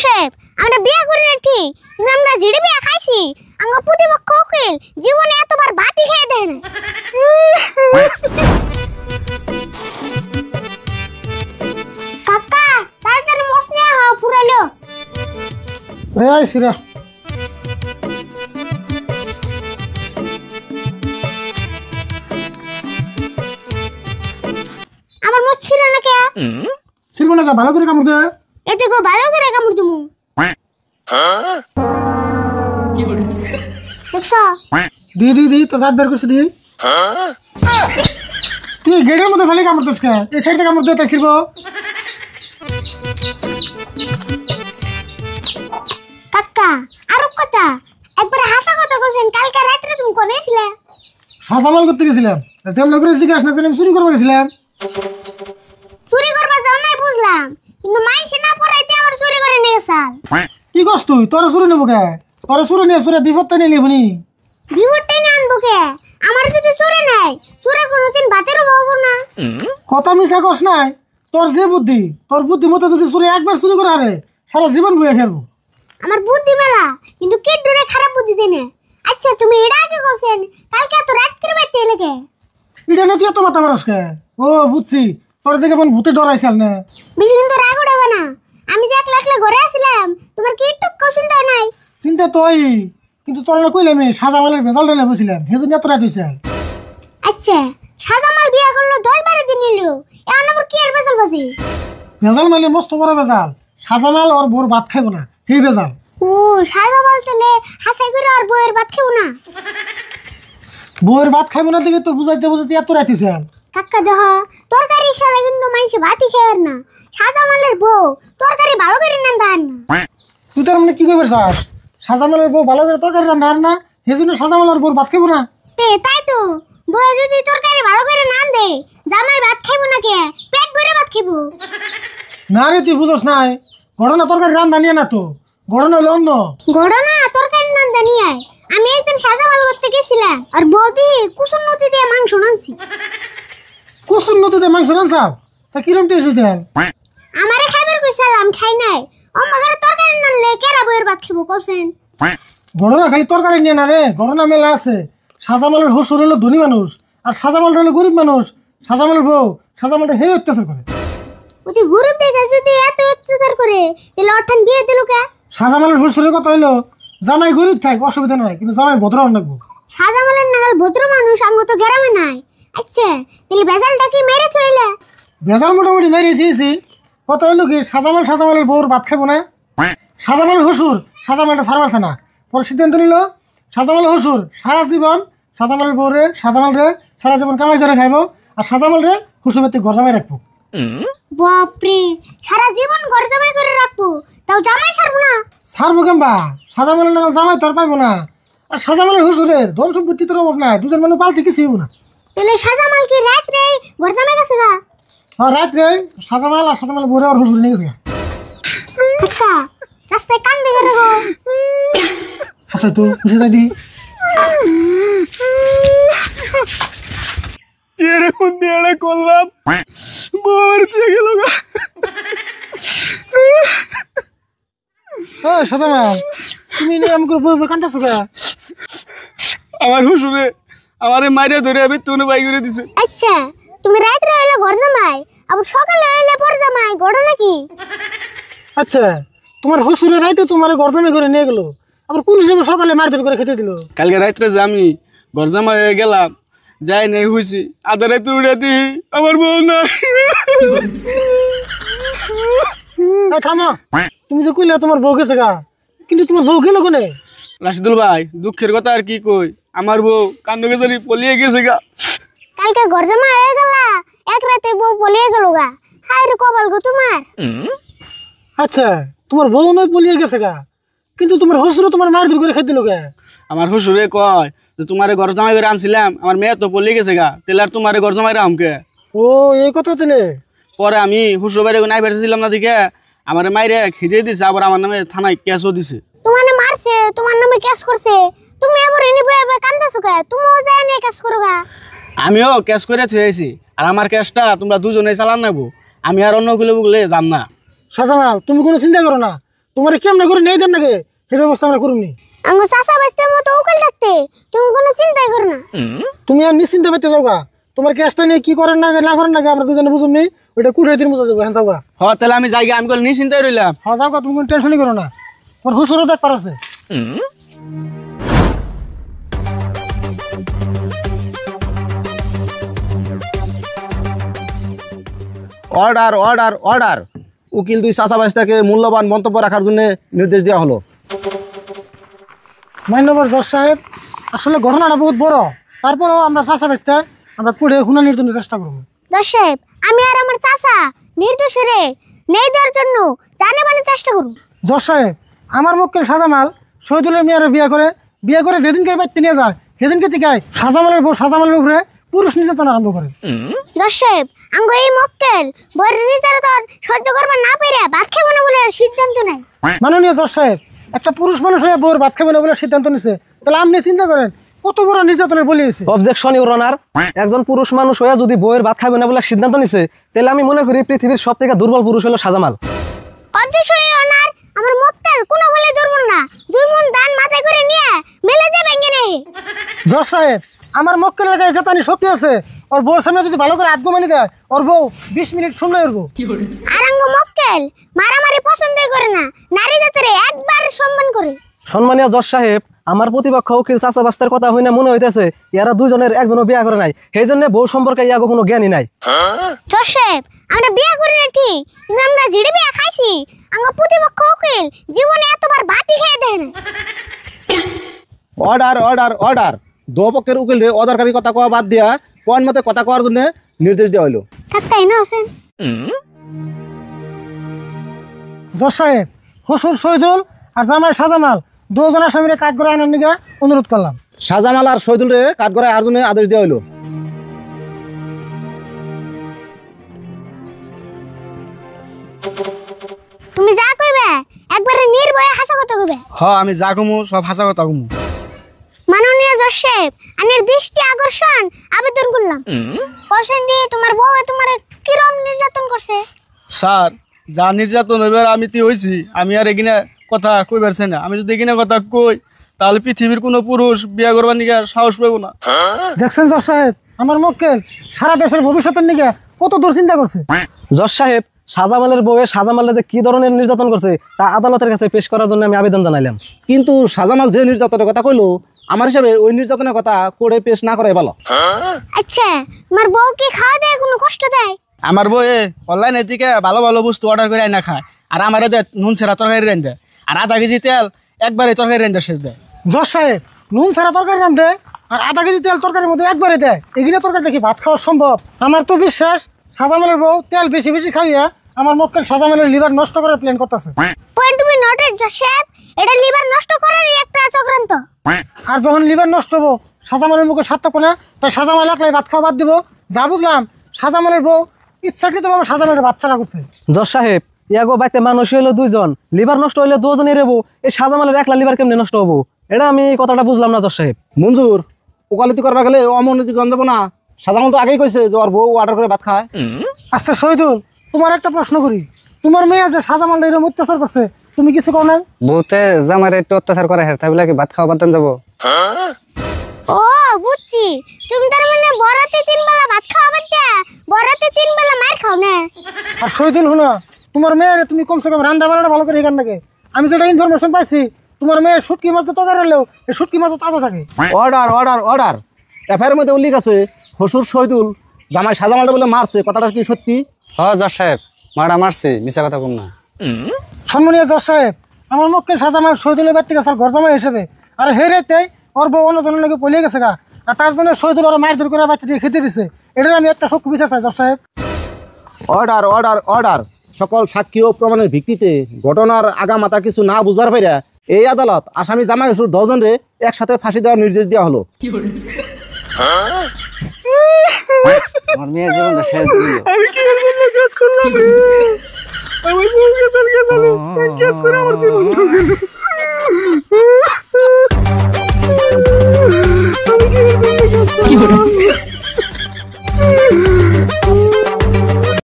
সাহেব আমরা বিয়ে করি না ঠিক, কিন্তু আমরা জিডি বিয়ে খাইছি। আঙ্গ প্রতিপক্ষ উকিল জীবনে এতবার ভাতই খেয়ে দেয় না। কাকা তাড়াতাড়ি মোস নিয়ে হাও ফুরাইলো। এই সিরা আমার মোস ছিল না কে? সিরবো না, ভালো করে কামড় দে। এতে গো ভালো করে কামড় দিমু। কি বলি দেখছ? দি তোর দাঁত বের করছে দি। তুই গেটের মধ্যে খালি কামড় দিস কে? এই সাইডে কামড় দে, তাই সিরবো। কাকা আরো কথা, একবার হাসা কথা কইছেন, কালকে রাতে তুমি কোনে ছিলে? সাজামাল করতে গেছিলাম, তেমন করে জিজ্ঞাসা না করে আমি চুরি করবো গেছিলাম। চুরি করবা যাও নাই বুঝলাম, কিন্তু মাইসে না পড়াইতে আমার চুরি করে নিয়ে সাল। কি করছ তুই? তোর চুরি নেবো কে? তোর চুরি নিয়ে চুরে বিপদটা নিয়ে লিখুনি। বিপদটাই না আনবো কে? আমার যদি চুরি নাই, চুরের কোনোদিন ভাতেরও পাবো না। কথা মিশা কস নাই। তোর যে বুদ্ধি, তোর বুদ্ধি মতো যদি চুরি একবার চুরি করে আরে সারা জীবন বইয়ে খেলবো। আমার বুদ্ধি মেলা, কিন্তু কে ডরে খারাপ বুদ্ধি দেনে। আচ্ছা তুমি এটা আগে কইছেন, কালকে এত রাত করে বাইতে লাগে? এটা না তুই এত মাথা মারস কে? ও বুঝছি, তোর দেখে মন ভূতে ডরাইছাল না। বেশি কিন্তু রাগ উঠাবে না। আমি যে একলা একলা ঘরে আসলাম, তোমার কি একটু চিন্তা নাই? চিন্তা তো ওই, কিন্তু তোর না কইলাম সাজামালের ভেজাল ঢেলে বসিলাম, সেজন্য এত রাত হয়েছে। আচ্ছা সাজামাল বিয়া করলো 10-12 দিন নিল, এখন আবার কি আর বেজাল বাজি? ভেজাল মানে মস্ত বড় ভেজাল। সাজামাল ওর বোর ভাত খাইব না, সেই ভেজাল। ও সাজামাল তাহলে হাসাই করে আর বইয়ের ভাত খাবো না? বউয়ের ভাত খাইব না দেখে তো বুঝাইতে বুঝাইতে এত রাত হয়েছে। কাকা দেহ তরকারি সারা কিন্তু মানুষ ভাতই খায় না। সাজামালের বউ তরকারি ভালো করে রান্ধার না। তুই তার মানে কি করবে চাস? সাজামালের বউ ভালো করে তরকারি রান্ধার না, সেই জন্য সাজামালের বউর ভাত খাইব না। তাই তো, বউ যদি তরকারি ভালো করে না দে, জামাই ভাত খাইব না কে? পেট ভরে ভাত খাইব না রে, তুই বুঝোস নাই। ঘটনা তরকারি রান্না নিয়ে না তো, ঘটনা হলো অন্য। ঘটনা তরকারি রান্ধা নিয়ে আয়। আমি একদিন সাজামাল করতে গেছিলাম, আর বৌদি কুসুম নদী দিয়ে মাংস রাঁধছি। কুসুম নদীতে মাংস রাঁধছাও? তা কিরম টেস্ট হয়েছে? আমারে খাইবার কইছিলাম, খাই নাই। আমাদের তরকারি রাঁধলে কেরা বইয়ের ভাত খাইব কইছেন? ঘটনা খালি তরকারি নিয়ে না রে, ঘটনা মেলা আছে। সাজামালের শ্বশুর হলো ধনী মানুষ, আর সাজামাল হলো গরিব মানুষ। সাজামালের বউ সাজামালটা হে অত্যাচার করে। ওই গরিব দেখে যদি এত অত্যাচার করে, তাহলে অঠান বিয়ে দিল কে? সাজামালের শ্বশুরের কথা হইলো, জামাই গরিব থাক অসুবিধা নাই, কিন্তু জামাই ভদ্র রাখবো। সাজামালের নাগাল ভদ্র মানুষ আঙ্গ তো গ্রামে নাই। আচ্ছা তাহলে বেজালটা কি মেরে চলে? বেজাল মোটামুটি মেরে দিয়েছি। কথা হইলো কি, সাজামালের বউর ভাত খাবো না। সাজামালের শ্বশুর সাজামালটা ছাড়বাছে না, পরে সিদ্ধান্ত নিল সাজামালের শ্বশুর সারা জীবন সাজামালের বউরে সাজামালরে সারা জীবন কামাই করে খাইবো, আর সাজামালরে শ্বশুর বাড়িতে ঘর জামাই রাখবো। বাপরে, সারা জীবন ঘর জামাই করে রাখবো, তাও জামাই ছাড়বো না? ছাড়বো কেমবা? সাজামালের নাগাল জামাই তোর পাইবো না, আর সাজামালের শ্বশুরের ধন সম্পত্তি তোর অভাব নাই, দুজন মানুষ পালতে কিছু হইব না। তাহলে সাজামাল কি রাত্রে ঘর জামাই গেছে গা? হ্যাঁ রাত্রে সাজামাল আর সাজামালের বউরে আর শ্বশুর নিয়ে গেছে। আচ্ছা রাস্তায় কান দেখে রাখো। আচ্ছা তো বুঝে যাই দি। এরকম বিয়েটা করলাম, বউর চেয়ে গেল গা। সাজামাল তুমি আমাকে বউ কান্দাছো গা? আমার শ্বশুরে আমারে মাইরে ধরে আমি তুনে বাই করে দিছে। আচ্ছা তুমি রাত্রে হইলে ঘর জামাই, আবার সকালে হইলে পর জামাই, ঘটনা কি? আচ্ছা তোমার শ্বশুরে রাইতে তোমার গরদামি করে নিয়ে গেলো, আবার কোন হিসেবে সকালে মারধর করে খেতে দিল? কালকে রাত্রে যে আমি গরজামা হয়ে গেলাম, যাই নাই হয়েছি, আধা রাত্রে উড়ে দিই আমার বউ না। থামো, তুমি যে কইলে তোমার বউ গেছে গা, কিন্তু তোমার বউ গেল কোনে? রাশিদুল ভাই দুঃখের কথা আর কি কই, আমার বউ কান্নকে জানি পলিয়ে গেছে গা। কালকে ঘর জামাই হয়ে গেলা, এক রাতে বউ পলিয়ে গেল গা। হায় রে কপাল গো তোমার। আচ্ছা তোমার বউ নয় পলিয়ে গেছে গা, কিন্তু তোমার শ্বশুর তোমার মারধর করে খেতে দিল গা। আমার শ্বশুরে কয় যে তোমারে ঘর জামাই করে আনছিলাম, আমার মেয়ে তো পলিয়ে গেছে গা, তেলে আর তোমারে ঘর জামাই রামকে। ও এই কথা তেলে? পরে আমি শ্বশুর বাড়ি নাই বেড়েছিলাম না দিকে আমার মাইরে খিদে দিছে, আবার আমার নামে থানায় কেসও দিছে। তোমার মারছে, তোমার নামে কেস করছে, তুমি আবার এনে বয়ে কান্দাছো কে? তুমিও যায় নিয়ে কেস করো গা। আমিও কেস করে থুয়েছি, আর আমার কেসটা তোমরা দুজনেই চালান নেবো, আমি আর অন্য গুলো বলে যাম না। সাজামাল তুমি কোনো চিন্তা করো না, তোমার কেমনে করে নেই দেন নাকি সেই ব্যবস্থা আমরা করুনি। আঙ্গো চাচা বাঁচতে মতো উকিল থাকতে তুমি কোনো চিন্তাই করো না। তুমি আর নিশ্চিন্তে পেতে যাওগা, তোমার ক্যাশটা নিয়ে কি করেন না না করেন নাকি আমরা দুজনে বুঝুন নি, ওইটা কুড়ে দিন বুঝা যাবো। হ্যাঁ যাওগা। হ তাহলে আমি যাই আমি কল নিশ্চিন্তায় রইলাম। হ্যাঁ যাওগা, তুমি কোনো টেনশনই করো না, তোমার হুসুরও দেখবার আছে। Order order order. উকিল দুই চাচা বাইস্তাকে মূল্যবান মন্তব্য রাখার জন্য নির্দেশ দেওয়া হলো। মান্যবর জজ সাহেব, আসলে ঘটনাটা বহুত বড়, তারপরেও আমরা চাষা বেচতে আমরা কুড়ে হুনানির জন্য চেষ্টা করবো। জজ সাহেব, আমি আর আমার চাচা নির্দোষরে নেই দেওয়ার জন্য জানে মানে চেষ্টা করুন। জজ সাহেব, আমার মক্কেল সাজামাল শহীদুলের মেয়ের বিয়ে করে যেদিনকে বাড়িতে নিয়ে যায় সেদিনকে থেকে সাজামালের বউ সাজামালের উপরে পুরুষ নির্যাতন আরম্ভ করে। জজ সাহেব, আঙ্গো এই মক্কেল বড় নির্যাতন সহ্য করবার না পেরে ভাত খাবো না বলে সিদ্ধান্ত নেয়। মাননীয় জজ সাহেব, একটা পুরুষ মানুষ হয়ে বউর ভাত খাবে না বলে সিদ্ধান্ত নিছে, তাহলে আপনি চিন্তা করেন কত বড় নির্যাতনের বলি হয়েছে। অবজেকশন ইউর অনার, একজন পুরুষ মানুষ হয়ে যদি বউয়ের ভাত খাবে না বলে সিদ্ধান্ত নিছে, তাহলে আমি মনে করি পৃথিবীর সবথেকে দুর্বল পুরুষ হলো সাজামাল। অবজেকশন অনার, আমার মক্কেল কোনো বলে দুর্বল না, দুই মন দান মাথায় করে নিয়ে মেলে যে ভেঙে নেই। জজ সাহেব, আমার মক্কেলের গায়ে জেতানি শক্তি আছে, ওর বউর সামনে যদি ভালো করে আত্মমানি দেয় ওর বউ 20 মিনিট শূন্য উঠবো। আর আঙ্গো মক্কেল মারামারি পছন্দই করে না, নারী জাতির একবার সম্মান করে। সম্মানীয় জজ সাহেব, আমার প্রতিপক্ষ উকিল চাচা বাস্তার কথা হই না মনে হইতেছে এরা দুজনের একজনও বিয়ে করে নাই, সেই জন্য বউ সম্পর্কে ইয়াগো কোনো জ্ঞানই নাই। জজ সাহেব, আমরা বিয়ে করি না ঠিক, কিন্তু আমরা জিডি বিয়ে খাইছি। আঙ্গো প্রতিপক্ষ উকিল জীবনে এতবার ভাতই খেয়ে দেয় না। Order order order. দুপক্ষের উকিল অদরকারি কথা কওয়া বাদ দিয়া পয়েন্ট মতে কথা কওয়ার জন্য নির্দেশ দেওয়া হলো। থাকতাই না হোসেন। জজ সাহেব, শ্বশুর শহীদুল আর জামাই সাজামাল দুজন আসামিরে কাঠ করে আনার নিকে অনুরোধ করলাম। সাজামাল আর শহীদুল রে কাঠগড়ায় আর জন্য আদেশ দেওয়া হলো। তুমি যা কইবে একবারে নির্ভয়ে হাসা কথা কইবে। হ আমি যা কমু সব হাসা কথা কমু। মাননীয় জজ সাহেব, আনের দৃষ্টি আকর্ষণ আবেদন করলাম। কোশ্চেন দিয়ে তোমার বউ তোমার কিরম নির্যাতন করছে? স্যার, যা নির্যাতন হইবার আমি তি হইছি, আমি আর এখানে কথা কই পারছি না। আমি যদি এখানে কথা কই তাহলে পৃথিবীর কোনো পুরুষ বিয়া করবার নিকে সাহস পাবো না। দেখছেন জজ সাহেব, আমার মক্কেল সারা দেশের ভবিষ্যতের নিকে কত দূর চিন্তা করছে। জজ সাহেব, সাজামালের বউয়ে সাজামালের যে কি ধরনের নির্যাতন করছে তা আদালতের কাছে পেশ করার জন্য আমি আবেদন জানাইলাম। কিন্তু সাজামাল যে নির্যাতনের কথা কইলো, আমার হিসাবে ওই নির্যাতনের কথা করে পেশ না করাই ভালো। আচ্ছা, তোমার বউ কি খাওয়া দেয় কোনো কষ্ট দেয়? আমার বউয়ে অনলাইনে থেকে ভালো ভালো বস্তু অর্ডার করে আইনা খায়, আর আমার এদের নুন ছেঁড়া তরকারি রান্ধে, আর আধা কেজি তেল একবারে তরকারি রান্ধে শেষ দেয়। জজ সাহেব, নুন ছাড়া তরকারি রান্ধে আর আধা কেজি তেল তরকারির মধ্যে একবারে দেয়, এগুলো তরকারি দেখি ভাত খাওয়া সম্ভব? আমার তো বিশ্বাস সাজামালের বউ তেল বেশি বেশি খাইয়া আমার মক্কেল সাজামালের লিভার নষ্ট করার প্ল্যান করতেছে। পয়েন্ট টু বি নোটেড জজ সাহেব, এটা লিভার নষ্ট করারই একটা চক্রান্ত। আর যখন লিভার নষ্ট হবো সাজামালের মুখে স্বাদ থাকবো না, তাই সাজামাল একলাই ভাত খাওয়া বাদ দিব। যা বুঝলাম সাজামালের বউ ইচ্ছাকৃতভাবে সাজামালের ভাত ছাড়া করছে। জজ সাহেব, ইয়াগো বাইতে মানুষ হইলো দুইজন, লিভার নষ্ট হইলে দুজনই রেবো, এই সাজামালের একলা লিভার কেমনে নষ্ট হবো? এটা আমি কথাটা বুঝলাম না জজ সাহেব। মঞ্জুর, ওকালতি করবা গেলে অমনোযোগ গঞ্জাবো না। সাজামাল তো আগেই কইছে যে ওর বউ অর্ডার করে ভাত খায়। আচ্ছা শহীদুল, তোমার একটা প্রশ্ন করি, তোমার মেয়ে যে সাজামাল এরকম অত্যাচার করছে তুমি কিছু কও নাই? বউতে জামার একটু অত্যাচার করে হ্যাঁ, তাই বলে কি ভাত খাওয়া বাদ যাবো? ও বুঝছি, তুমি তার মানে বরাতে 3 বেলা ভাত খাওয়া বাদ দেয়া বরাতে 3 বেলা মার খাও না। আর শহীদুল হলো তোমার মেয়ের তুমি কমসে কম রান্না বান্নাটা ভালো করে এখান থেকে। আমি যেটা ইনফরমেশন পাইছি তোমার মেয়ে শুটকি মাছ তো তরকারি রাখলেও এই শুটকি মাছ তাজা থাকে। Order order order. এফআইআর মধ্যে উল্লেখ আছে শ্বশুর শহীদুল জামাই সাজামালটা বলে মারছে, কথাটা কি সত্যি? হ্যাঁ জজ সাহেব, মারা মারছি, মিশা কথা কম না। সম্মানীয় জজ সাহেব, আমার মক্কেল সাজামাল শহীদুলের ব্যক্তি গেছে ঘর জামাই হিসেবে, আর হেরেতে ওর বউ অন্যজনের লোকে পলিয়ে গেছে গা, আর তার জন্য শহীদুল ওরা মারধর করে বাচ্চা দিয়ে খেতে দিছে। এটার আমি একটা সক্ষ বিচার চাই জজ সাহেব। Order order order. সকল সাক্ষী ও প্রমাণের ভিত্তিতে ঘটনার আগামাতা কিছু না বুঝবার পাইরা এই আদালত আসামি জামাই শ্বশুর 10 জনরে একসাথে ফাঁসি দেওয়ার নির্দেশ দেওয়া হলো। আমার মেয়ের জীবনটা শেষ দিল। আমি কি এর কাজ করলাম রে? আমার বউ গেছে আমার জীবন